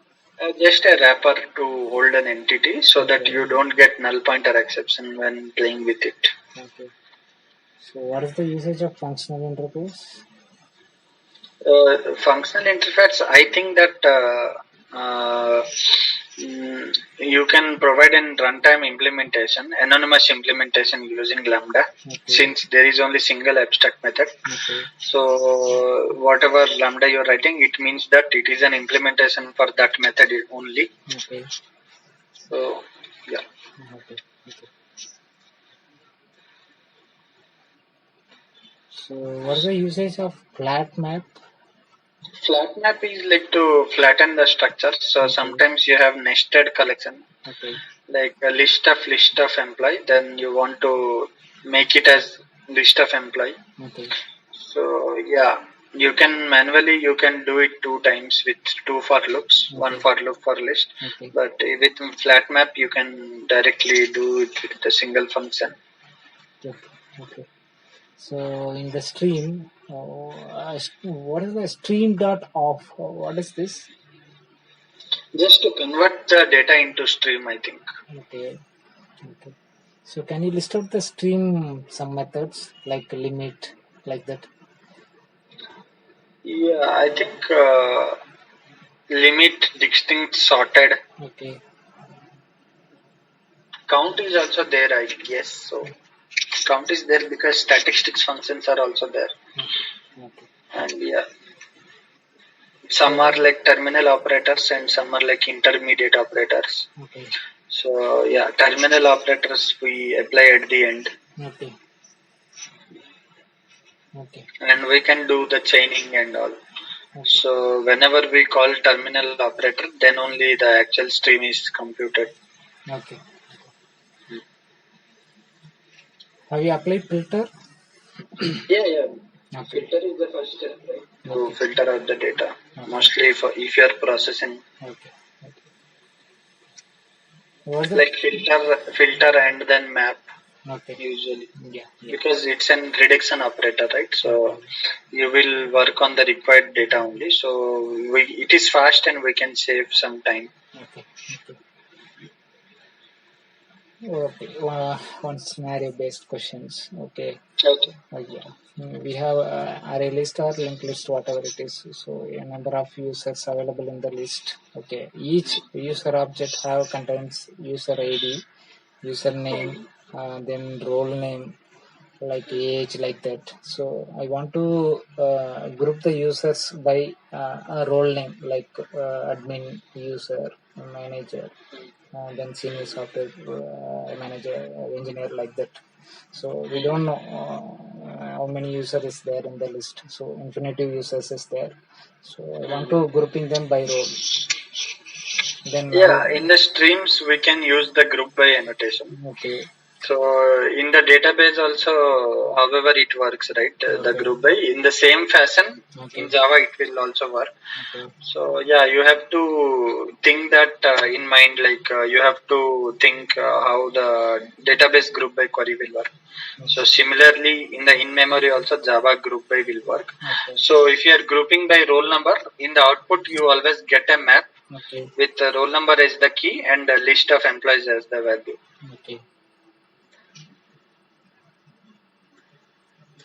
Speaker 1: Just a wrapper to hold an entity so that
Speaker 2: Okay,
Speaker 1: you don't get null pointer exception when playing with it.
Speaker 2: okay. So what is the usage of functional interface?
Speaker 1: Functional interface, I think that you can provide an runtime implementation, anonymous implementation using Lambda,
Speaker 2: Okay,
Speaker 1: since there is only single abstract method.
Speaker 2: okay,
Speaker 1: So whatever Lambda you're writing, it means that it is an implementation for that method only.
Speaker 2: okay,
Speaker 1: So yeah.
Speaker 2: okay, okay. So what is the usage of flat map?
Speaker 1: Flat map is like to flatten the structure. So
Speaker 2: Okay,
Speaker 1: sometimes you have nested collection,
Speaker 2: okay,
Speaker 1: like a list of employee. Then you want to make it as list of employee.
Speaker 2: okay,
Speaker 1: So yeah, you can manually you can do it two times with two for loops, one
Speaker 2: okay,
Speaker 1: for loop for list.
Speaker 2: okay,
Speaker 1: But with flat map you can directly do it with a single function.
Speaker 2: okay, okay. So in the stream, what is the stream dot off? What is this?
Speaker 1: Just to convert the data into stream, I think.
Speaker 2: Okay, okay. So can you list out the stream some methods like limit like that?
Speaker 1: Yeah, I think limit, distinct, sorted.
Speaker 2: Okay,
Speaker 1: Count is also there, I guess. So count is there because statistics functions are also there.
Speaker 2: okay, okay.
Speaker 1: And yeah, some are
Speaker 2: So
Speaker 1: like terminal operators and some are like intermediate operators.
Speaker 2: okay,
Speaker 1: So yeah, terminal operators we apply at the end,
Speaker 2: okay, okay,
Speaker 1: and we can do the chaining and all.
Speaker 2: okay,
Speaker 1: So whenever we call terminal operator, then only the actual stream is computed.
Speaker 2: okay. Have you applied filter?
Speaker 1: Yeah, yeah.
Speaker 2: Okay,
Speaker 1: Filter is the first step, right? To
Speaker 2: okay,
Speaker 1: filter out the data.
Speaker 2: okay,
Speaker 1: Mostly for if you are processing,
Speaker 2: okay, okay. What's the
Speaker 1: like filter and then map
Speaker 2: okay?
Speaker 1: usually,
Speaker 2: Yeah, yeah.
Speaker 1: because it's an reduction operator, right?
Speaker 2: Okay,
Speaker 1: So you will work on the required data only. So it is fast and we can save some time.
Speaker 2: okay, okay. Okay, one scenario-based questions. Okay,
Speaker 1: Okay.
Speaker 2: yeah. We have array list or linked list, whatever it is. So a number of users available in the list. Okay, each user object have contains user ID, username, then role name, like age, like that. So I want to group the users by a role name, like admin, user, manager, then senior software manager, engineer, like that. So we don't know how many user is there in the list. So infinitive users is there. So I want to grouping them by role. Then how?
Speaker 1: Yeah, in the streams we can use the group by annotation.
Speaker 2: Okay,
Speaker 1: So in the database also, however it works, right? The
Speaker 2: okay,
Speaker 1: group by in the same fashion in
Speaker 2: okay,
Speaker 1: Java it will also work.
Speaker 2: okay,
Speaker 1: So yeah, you have to think that in mind. Like you have to think how the database group by query will work. So
Speaker 2: okay,
Speaker 1: similarly, in the in memory also Java group by will work.
Speaker 2: okay,
Speaker 1: So if you are grouping by roll number, in the output you always get a map
Speaker 2: okay,
Speaker 1: with the roll number as the key and a list of employees as the value.
Speaker 2: okay.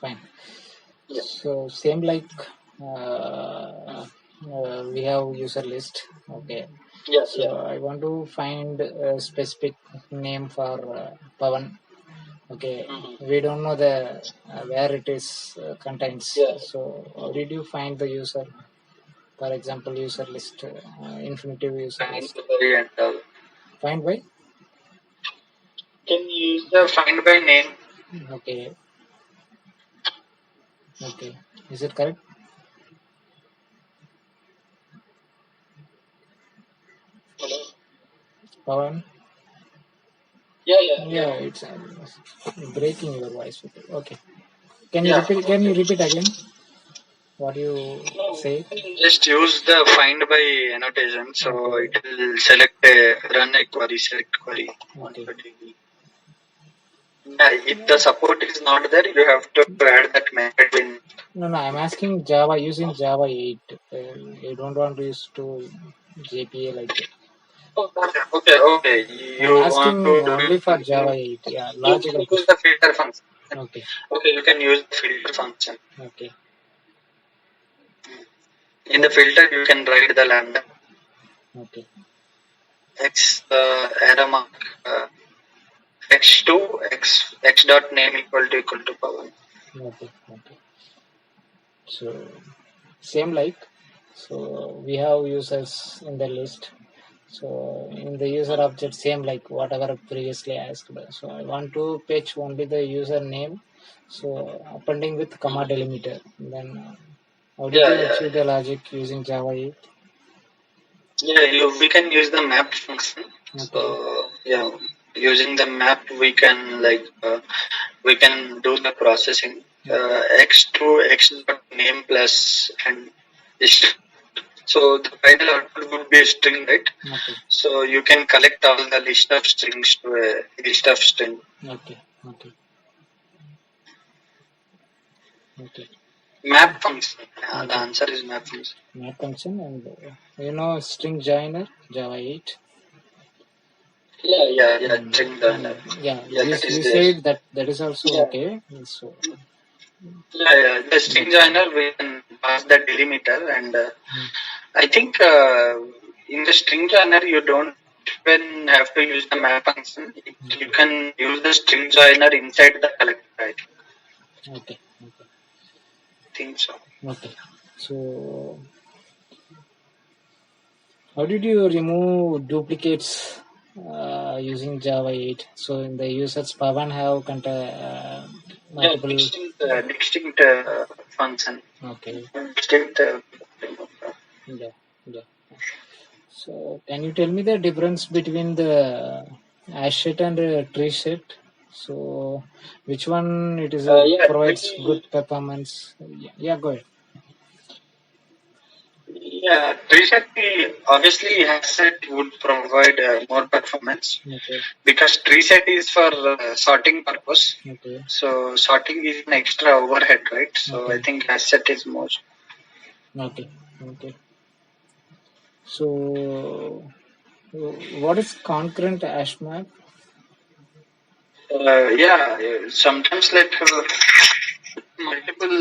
Speaker 2: Fine.
Speaker 1: Yeah.
Speaker 2: So same like we have user list. Okay.
Speaker 1: Yeah.
Speaker 2: So
Speaker 1: Yeah.
Speaker 2: I want to find a specific name for Pavan. Okay.
Speaker 1: Mhm.
Speaker 2: We don't know the where it is contains.
Speaker 1: Yeah.
Speaker 2: So how did you find the user? For example, user list, infinitive user
Speaker 1: Find
Speaker 2: list.
Speaker 1: by and
Speaker 2: Find by.
Speaker 1: can you use the find by name?
Speaker 2: Okay. Okay. Is it correct?
Speaker 1: Hello?
Speaker 2: Pavan. Yeah, it's breaking your voice. Okay. Can you repeat? Can you repeat again what you say?
Speaker 1: Just use the find by annotation, so
Speaker 2: Okay.
Speaker 1: it will select a run a query, select query.
Speaker 2: Okay.
Speaker 1: Yeah, if the support is not there, you have to add that method in.
Speaker 2: No, no, I'm asking Java using Java 8. I don't want to use to JPA like that.
Speaker 1: Okay.
Speaker 2: I'm
Speaker 1: You want
Speaker 2: asking
Speaker 1: to do
Speaker 2: only
Speaker 1: it
Speaker 2: for
Speaker 1: in,
Speaker 2: Java 8. Yeah,
Speaker 1: you
Speaker 2: logical
Speaker 1: can use
Speaker 2: question.
Speaker 1: the filter function.
Speaker 2: Okay.
Speaker 1: Okay, you can use the filter function.
Speaker 2: Okay.
Speaker 1: In the filter, you can write the lambda
Speaker 2: Okay.
Speaker 1: x arrow mark x2 x dot name equal to power.
Speaker 2: Okay. Okay. So same like, so we have users in the list. So in the user object, same like whatever previously asked. So I want to fetch only the user name. So appending with comma delimiter. Then how did
Speaker 1: Yeah,
Speaker 2: you
Speaker 1: yeah,
Speaker 2: achieve the logic using Java 8?
Speaker 1: yeah. We can use the map function. So
Speaker 2: Okay.
Speaker 1: yeah, using the map, we can we can do the processing. X2 x dot name plus and string. So the final output would be a string, right?
Speaker 2: Okay.
Speaker 1: So you can collect all the list of strings to a list of string.
Speaker 2: Okay. Okay. Okay.
Speaker 1: Map function. The
Speaker 2: Okay.
Speaker 1: answer is map function.
Speaker 2: Map function and string joiner Java 8.
Speaker 1: Yeah. String joiner.
Speaker 2: Yeah,
Speaker 1: Yeah,
Speaker 2: you,
Speaker 1: that is
Speaker 2: you
Speaker 1: there.
Speaker 2: said that is also
Speaker 1: Yeah.
Speaker 2: okay. So
Speaker 1: Yeah. The string
Speaker 2: that's
Speaker 1: joiner, we can pass the delimiter, and I think in the string joiner you don't even have to use the map function. You can use the string joiner inside the collector. I
Speaker 2: okay. Okay.
Speaker 1: think so.
Speaker 2: Okay. So how did you remove duplicates using Java 8? So in the users Pavan have
Speaker 1: Yeah,
Speaker 2: multiple.
Speaker 1: distinct function.
Speaker 2: Okay.
Speaker 1: Distinct.
Speaker 2: Yeah. Yeah. So can you tell me the difference between the ash set and tree set? So which one it is
Speaker 1: Yeah,
Speaker 2: provides good performance? Yeah, yeah, go ahead.
Speaker 1: yeah, Reset obviously Hasset would provide more performance
Speaker 2: Okay.
Speaker 1: because Reset is for sorting purpose.
Speaker 2: Okay.
Speaker 1: So sorting is an extra overhead, right? So I
Speaker 2: Okay.
Speaker 1: think Hasset is most.
Speaker 2: Okay. Okay. So what is concurrent hash map?
Speaker 1: Sometimes multiple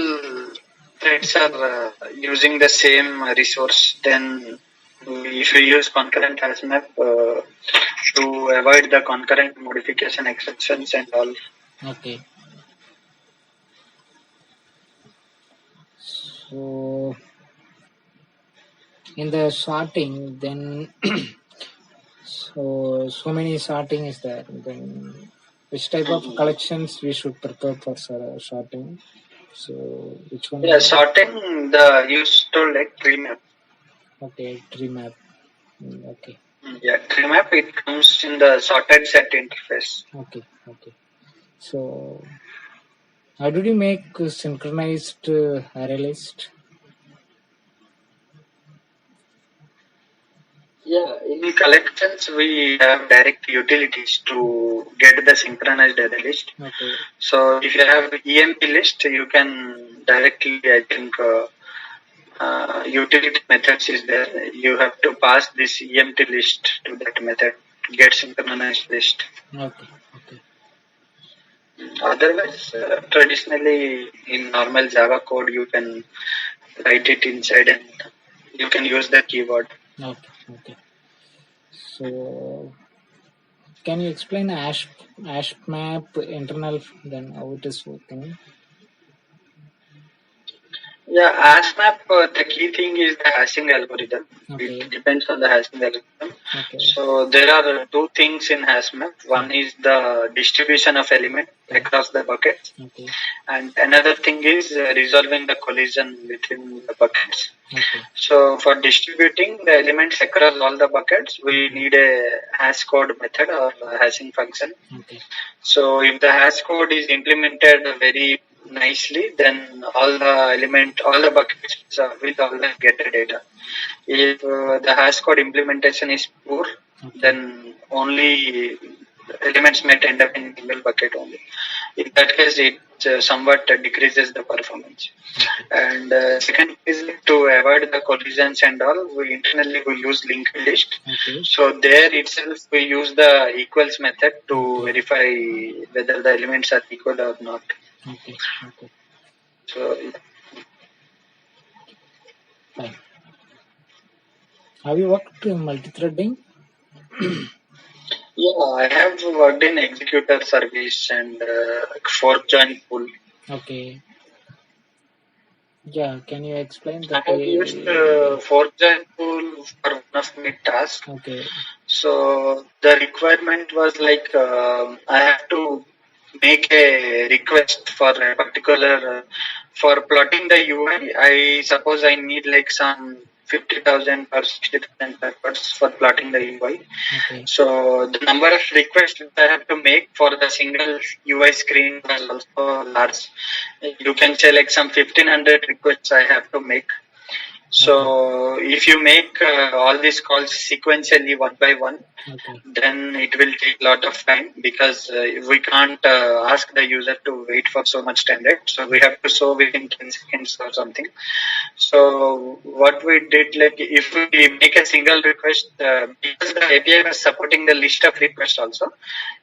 Speaker 1: threads are using the same resource. Then if you use concurrent hash map to avoid the concurrent modification exceptions and all.
Speaker 2: Okay. So in the sorting, then so many sorting is there. Then which type of collections we should prepare for sorting? So which one?
Speaker 1: Yeah, sorting the used to like tree map.
Speaker 2: Okay, tree map. Okay,
Speaker 1: Yeah, tree map it comes in the sorted set interface.
Speaker 2: okay, okay. So how did you make synchronized array list?
Speaker 1: Yeah, in collections we have direct utilities to get the synchronized array list.
Speaker 2: Okay,
Speaker 1: So if you have EMP list, you can directly, I think, utility methods is there. You have to pass this EMP list to that method, get synchronized list.
Speaker 2: okay, okay,
Speaker 1: Otherwise, traditionally in normal Java code, you can write it inside and you can use the keyboard.
Speaker 2: okay, okay. So can you explain hash map internal then how it is working?
Speaker 1: Yeah, HashMap, the key thing is the hashing algorithm.
Speaker 2: Okay.
Speaker 1: It depends on the hashing algorithm.
Speaker 2: Okay.
Speaker 1: So there are two things in HashMap. One is the distribution of element across the buckets,
Speaker 2: Okay.
Speaker 1: and another thing is resolving the collision between the buckets.
Speaker 2: Okay.
Speaker 1: So for distributing the elements across all the buckets, we need a hash code method or a hashing function.
Speaker 2: Okay.
Speaker 1: So if the hash code is implemented very nicely, then all the buckets will always get the data. If the hash code implementation is poor,
Speaker 2: Okay.
Speaker 1: then only elements might end up in single bucket only. In that case, it somewhat decreases the performance. And second is to avoid the collisions and all, we internally we use linked list.
Speaker 2: Okay.
Speaker 1: So there itself we use the equals method to verify whether the elements are equal or not.
Speaker 2: Okay. Okay.
Speaker 1: So
Speaker 2: Fine. Have you worked in multi-threading?
Speaker 1: yeah, I have worked in executor service and fork join pool.
Speaker 2: Okay. Yeah, can you explain
Speaker 1: I
Speaker 2: that?
Speaker 1: have used fork join pool for one of my tasks.
Speaker 2: Okay.
Speaker 1: So the requirement was like I have to make a request for a particular for plotting the UI. I suppose I need like some 50,000 or 60,000 records for plotting the UI.
Speaker 2: Okay.
Speaker 1: So the number of requests I have to make for the single UI screen was also large. You can say like some 1500 requests I have to make. So if you make all these calls sequentially one by one,
Speaker 2: Okay.
Speaker 1: then it will take a lot of time because we can't ask the user to wait for so much time, right? So we have to show within 10 seconds or something. So what we did, like if we make a single request, because the API was supporting the list of requests also,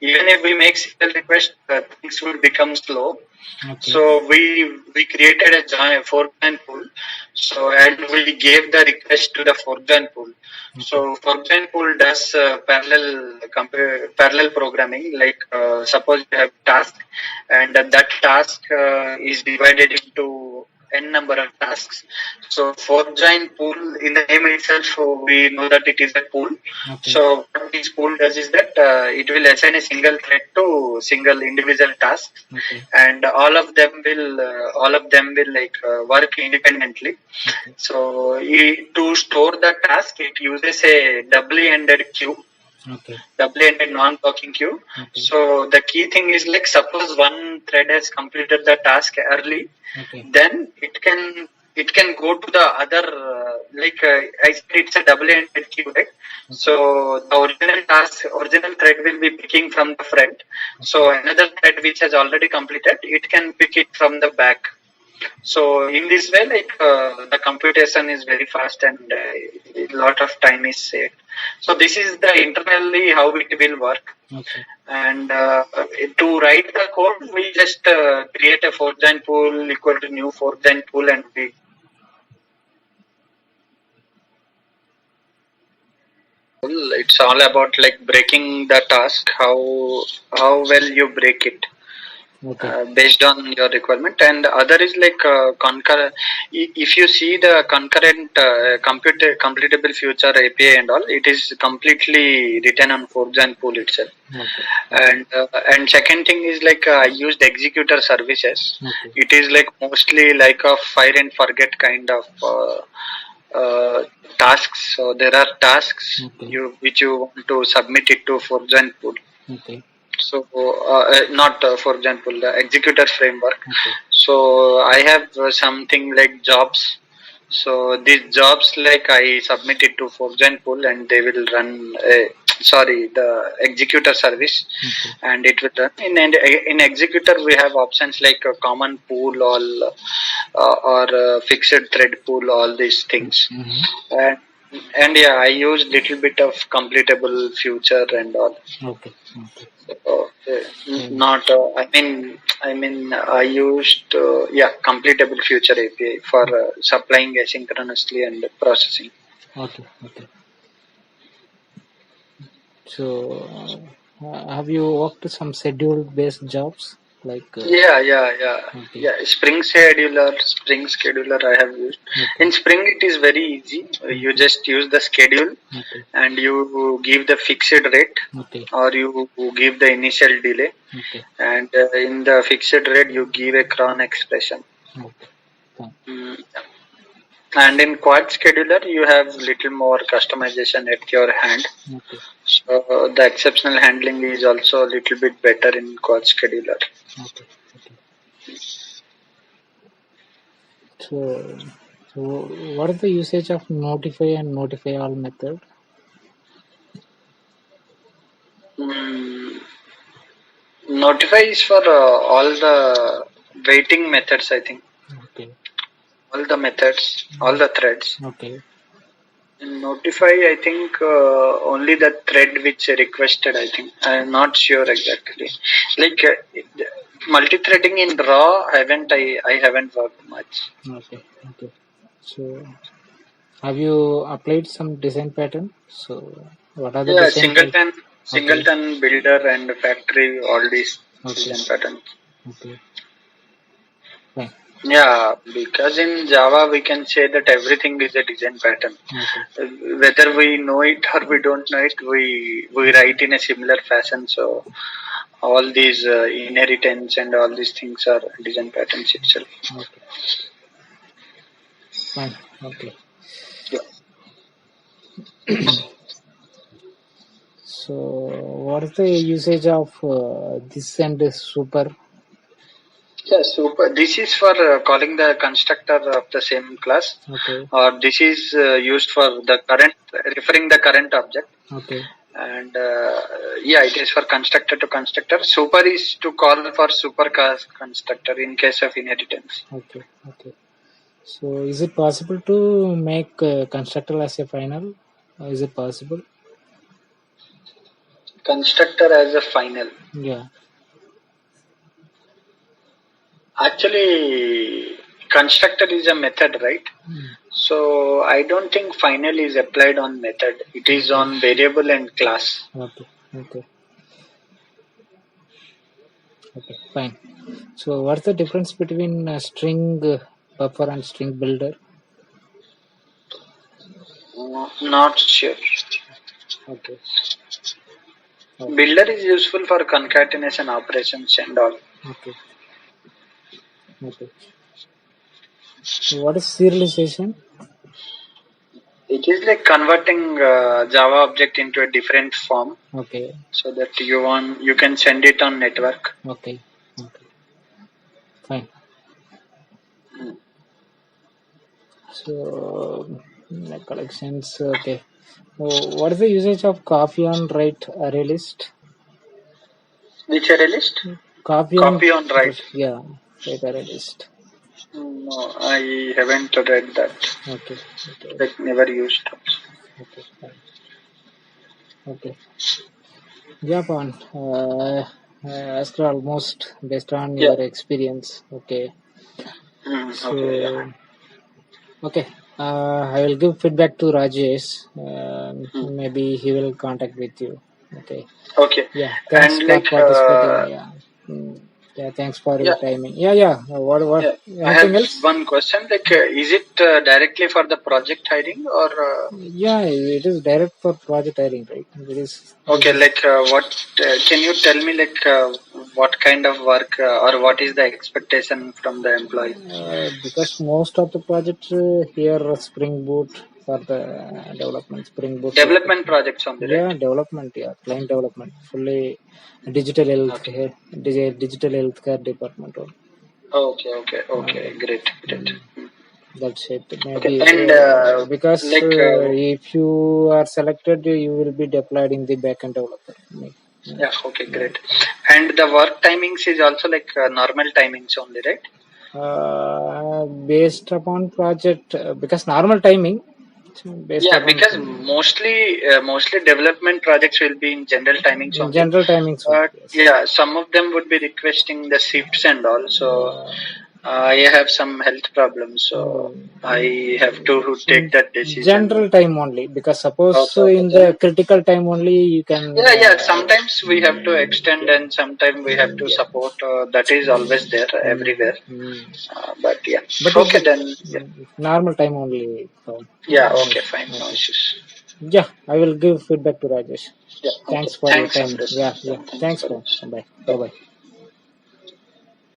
Speaker 1: even if we make single request, things will become slow.
Speaker 2: Okay.
Speaker 1: So we created a fork join pool. So and we gave the request to the fork join pool. So fork join pool does parallel programming. Like suppose you have task, and that task is divided into n number of tasks. So fork join pool, in the name itself, we know that it is a pool.
Speaker 2: Okay.
Speaker 1: So what this pool does is that it will assign a single thread to single individual task,
Speaker 2: Okay.
Speaker 1: and all of them will like work independently.
Speaker 2: Okay.
Speaker 1: So to store the task, it uses a doubly ended queue,
Speaker 2: Okay.
Speaker 1: doubly ended non-blocking queue.
Speaker 2: Okay.
Speaker 1: So the key thing is like suppose one thread has completed the task early,
Speaker 2: Okay.
Speaker 1: then it can go to the other I said it's a double ended queue, right? So the original thread will be picking from the front. So another thread which has already completed, it can pick it from the back. So in this way, like the computation is very fast and a lot of time is saved. So this is the internally how it will work.
Speaker 2: Okay.
Speaker 1: And to write the code, we just create a fork join pool equal to new fork join pool, and we it's all about like breaking the task, how well you break it.
Speaker 2: Okay.
Speaker 1: Based on your requirement. And other is like concurrent. If you see the concurrent completable future API and all, it is completely written on fork join pool itself.
Speaker 2: Okay.
Speaker 1: And second thing is like I used executor services.
Speaker 2: Okay.
Speaker 1: It is like mostly like a fire and forget kind of tasks. So there are tasks
Speaker 2: Okay.
Speaker 1: which you want to submit it to fork join pool.
Speaker 2: Okay.
Speaker 1: So not for example the executor framework.
Speaker 2: Okay.
Speaker 1: So I have something like jobs. So these jobs, like I submit it to fork join pool, and they will run the executor service.
Speaker 2: Okay.
Speaker 1: And it will run in executor. We have options like a common pool or fixed thread pool, all these things. And yeah, I use little bit of completable future and all.
Speaker 2: Okay. Okay.
Speaker 1: Not I mean I used completable future API for supplying asynchronously and processing.
Speaker 2: Okay. Okay. So, have you worked some schedule-based jobs? like
Speaker 1: Yeah.
Speaker 2: okay,
Speaker 1: Spring scheduler I have used.
Speaker 2: okay,
Speaker 1: In Spring, it is very easy. You
Speaker 2: okay,
Speaker 1: just use the schedule
Speaker 2: okay,
Speaker 1: and you give the fixed rate,
Speaker 2: okay,
Speaker 1: or you give the initial delay,
Speaker 2: okay,
Speaker 1: and in the fixed rate you give a cron expression.
Speaker 2: okay, fine.
Speaker 1: Mm. And in quad scheduler, you have little more customization at your hand.
Speaker 2: Okay,
Speaker 1: So the exceptional handling is also a little bit better in quad scheduler.
Speaker 2: okay, okay. So, so what is the usage of notify and notify all method?
Speaker 1: Mm, Notify is for all the waiting methods, I think.
Speaker 2: Okay,
Speaker 1: All the methods, all the threads.
Speaker 2: okay,
Speaker 1: In Notify, I think only the thread which requested, I think. I'm not sure exactly. Like multi-threading in raw, I haven't worked much.
Speaker 2: okay, okay. So, have you applied some design pattern? So, what are the
Speaker 1: Yeah,
Speaker 2: design pattern? Okay,
Speaker 1: singleton builder and factory, all these
Speaker 2: okay,
Speaker 1: design patterns.
Speaker 2: okay, fine.
Speaker 1: Yeah, because in Java we can say that everything is a design pattern.
Speaker 2: Okay,
Speaker 1: Whether we know it or we don't know it, we write in a similar fashion. So all these inheritance and all these things are design patterns itself.
Speaker 2: okay, fine. Okay.
Speaker 1: Yeah.
Speaker 2: So, what is the usage of this and this super?
Speaker 1: Yeah, super. This is for calling the constructor of the same class,
Speaker 2: Okay,
Speaker 1: or this is used for the current, referring the current object.
Speaker 2: okay,
Speaker 1: And yeah, it is for constructor to constructor. Super is to call for constructor in case of inheritance.
Speaker 2: okay, okay. So, is it possible to make constructor as a final? Is it possible?
Speaker 1: Constructor as a final.
Speaker 2: Yeah.
Speaker 1: Actually, constructor is a method, right?
Speaker 2: Mm.
Speaker 1: So I don't think final is applied on method. It is
Speaker 2: Okay.
Speaker 1: on variable and class.
Speaker 2: Okay. Okay. Okay. Fine. So, what's the difference between string buffer and string builder?
Speaker 1: Not sure.
Speaker 2: Okay. Okay.
Speaker 1: Builder is useful for concatenation operations and all.
Speaker 2: Okay. Okay. What is serialization?
Speaker 1: It is like converting Java object into a different form,
Speaker 2: Okay.
Speaker 1: so that you can send it on network.
Speaker 2: Okay. Okay. Fine.
Speaker 1: Mm.
Speaker 2: So, collections. Okay. So, what is the usage of copy on write array list?
Speaker 1: Which array list?
Speaker 2: Copy on,
Speaker 1: Copy on write.
Speaker 2: yeah, write array list.
Speaker 1: No, I haven't read that.
Speaker 2: Okay. Okay.
Speaker 1: Like never used.
Speaker 2: Okay. Fine. Okay. Yeah, Pawan. Asked almost based on
Speaker 1: Yeah.
Speaker 2: your experience. Okay.
Speaker 1: Okay. Yeah.
Speaker 2: So, okay. I will give feedback to Rajesh. Maybe he will contact with you. Okay.
Speaker 1: Okay.
Speaker 2: Yeah. Thanks
Speaker 1: And
Speaker 2: for
Speaker 1: like
Speaker 2: participating. Yeah. Mm, yeah. Thanks for your
Speaker 1: yeah.
Speaker 2: timing. Yeah. Yeah. What?
Speaker 1: Yeah, I have
Speaker 2: Anything else?
Speaker 1: one question. Like, is it directly for the project hiring or?
Speaker 2: Yeah. It is direct for project hiring, right? It is. This
Speaker 1: Okay,
Speaker 2: is
Speaker 1: like what? Can you tell me like what kind of work or what is the expectation from the employee?
Speaker 2: because most of the projects here are Spring Boot for the development. Spring Boot.
Speaker 1: Development projects only, right?
Speaker 2: Yeah, development. Yeah, client development. Fully digital health,
Speaker 1: Okay.
Speaker 2: digital healthcare department.
Speaker 1: Okay. Great.
Speaker 2: That's it.
Speaker 1: Okay,
Speaker 2: Maybe
Speaker 1: and
Speaker 2: because
Speaker 1: like
Speaker 2: if you are selected, you will be deployed in the backend developer.
Speaker 1: yeah, okay,
Speaker 2: Yeah.
Speaker 1: great. And the work timings is also like normal timings only, right?
Speaker 2: Based upon project, because normal timing. Based
Speaker 1: Yeah,
Speaker 2: upon
Speaker 1: because mostly development projects will be in general timings
Speaker 2: in
Speaker 1: only.
Speaker 2: general timings only.
Speaker 1: But
Speaker 2: Yes.
Speaker 1: yeah, some of them would be requesting the shifts and all. So I have some health problems, so I have to take that decision.
Speaker 2: General time only, because suppose
Speaker 1: Okay,
Speaker 2: in
Speaker 1: okay.
Speaker 2: the critical time only you can.
Speaker 1: Yeah. Sometimes we have to extend, and sometimes we have to support. That is always there everywhere. But yeah.
Speaker 2: But
Speaker 1: Okay,
Speaker 2: it,
Speaker 1: then. Yeah.
Speaker 2: normal time only. So,
Speaker 1: Yeah.
Speaker 2: no
Speaker 1: Okay.
Speaker 2: issue.
Speaker 1: Fine. No
Speaker 2: Okay.
Speaker 1: issues.
Speaker 2: Yeah, I will give feedback to Rajesh.
Speaker 1: Yeah. Okay.
Speaker 2: Thanks for your
Speaker 1: Thanks,
Speaker 2: time.
Speaker 1: Amrit.
Speaker 2: Yeah,
Speaker 1: Yeah,
Speaker 2: yeah.
Speaker 1: thanks
Speaker 2: Thanks,
Speaker 1: for
Speaker 2: bro.
Speaker 1: this.
Speaker 2: Bye. Bye.
Speaker 1: Bye.
Speaker 2: Bye.